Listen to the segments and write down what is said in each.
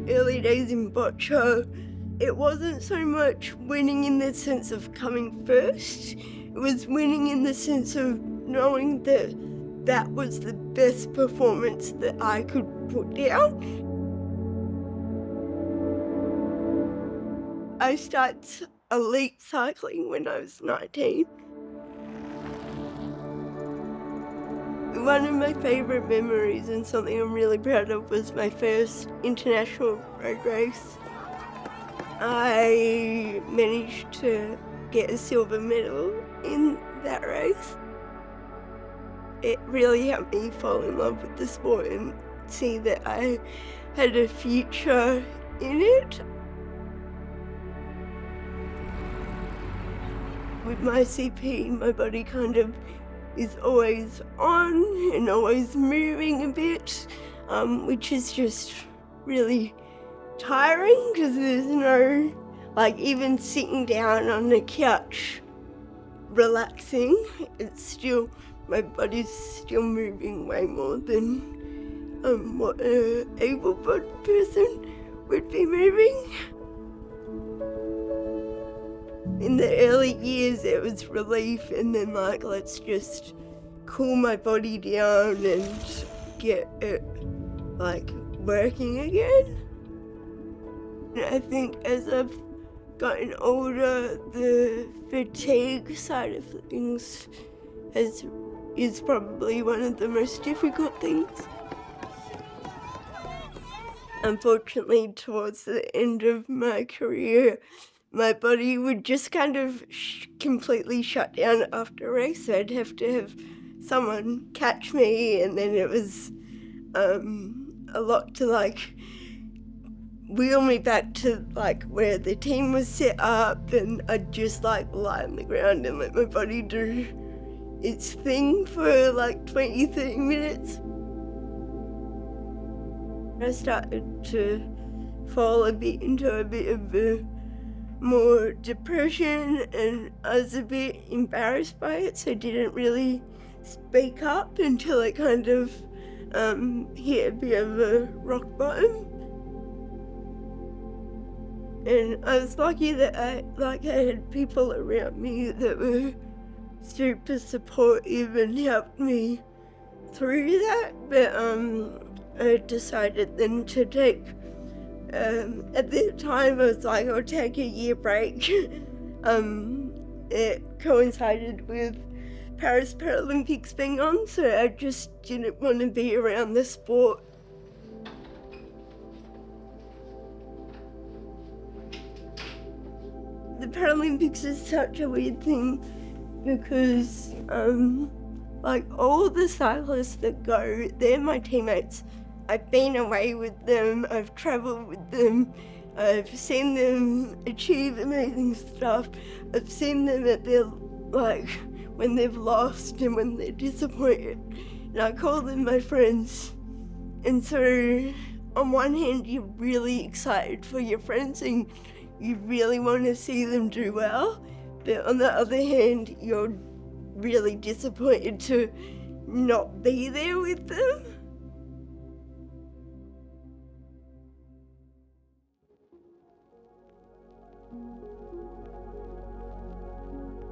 early days in Boccia, it wasn't so much winning in the sense of coming first, it was winning in the sense of knowing that that was the best performance that I could put down. I started elite cycling when I was 19. One of my favourite memories and something I'm really proud of was my first international road race. I managed to get a silver medal in that race. It really helped me fall in love with the sport and see that I had a future in it. With my CP, my body kind of is always on and always moving a bit, which is just really tiring because there's no, like, even sitting down on the couch relaxing, it's still, my body's still moving way more than what an able-bodied person would be moving. In the early years it was relief, and then like, let's just cool my body down and get it like working again. And I think as I've gotten older, the fatigue side of things is probably one of the most difficult things. Unfortunately, towards the end of my career, my body would just kind of completely shut down after a race. I'd have to have someone catch me, and then it was a lot to like wheel me back to like where the team was set up, and I'd just like lie on the ground and let my body do its thing for like 20-30 minutes. I started to fall a bit into a bit of a more depression, and I was a bit embarrassed by it, so I didn't really speak up until it kind of hit a bit of a rock bottom. And I was lucky that I had people around me that were super supportive and helped me through that, but I decided then to take at the time I was like, I'll take a year break. It coincided with Paris Paralympics being on, so I just didn't want to be around the sport. The Paralympics is such a weird thing because like all the cyclists that go, they're my teammates. I've been away with them, I've travelled with them, I've seen them achieve amazing stuff, I've seen them at their, like, when they've lost and when they're disappointed, and I call them my friends. And so, on one hand, you're really excited for your friends and you really want to see them do well, but on the other hand, you're really disappointed to not be there with them.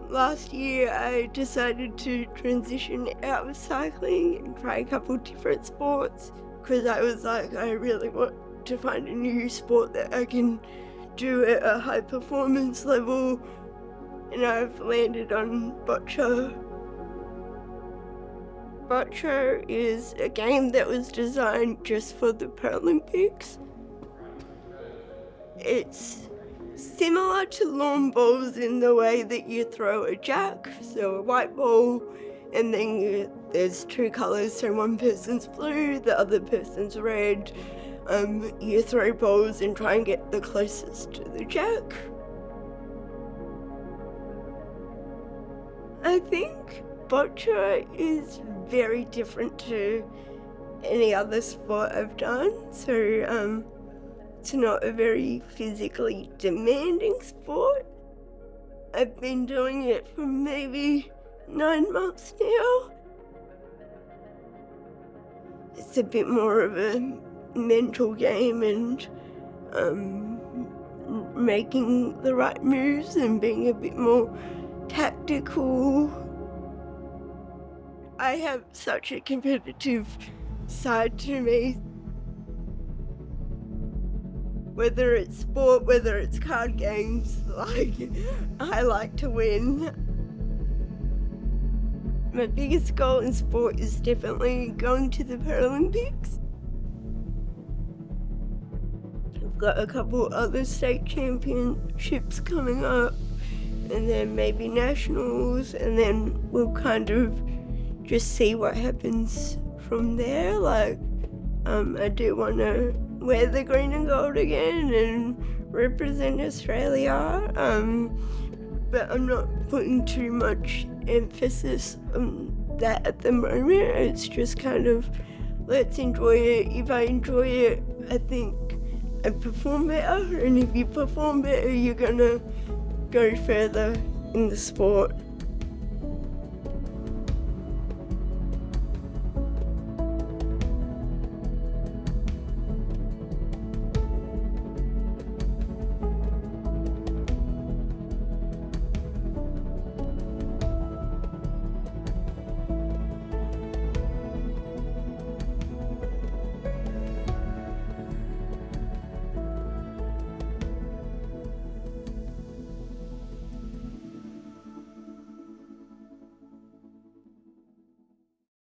Last year I decided to transition out of cycling and try a couple different sports because I was like, I really want to find a new sport that I can do at a high performance level, and I've landed on Boccia. Boccia is a game that was designed just for the Paralympics. It's similar to lawn bowls in the way that you throw a jack, so a white ball, and then there's two colours, so one person's blue, the other person's red. You throw balls and try and get the closest to the jack. I think Boccia is very different to any other sport I've done, so it's not a very physically demanding sport. I've been doing it for maybe 9 months now. It's a bit more of a mental game, and making the right moves and being a bit more tactical. I have such a competitive side to me. Whether it's sport, whether it's card games, I like to win. My biggest goal in sport is definitely going to the Paralympics. I've got a couple other state championships coming up, and then maybe nationals, and then we'll kind of just see what happens from there. I do want to wear the green and gold again and represent Australia, but I'm not putting too much emphasis on that at the moment. It's just kind of, let's enjoy it. If I enjoy it, I think I perform better, and if you perform better, you're gonna go further in the sport.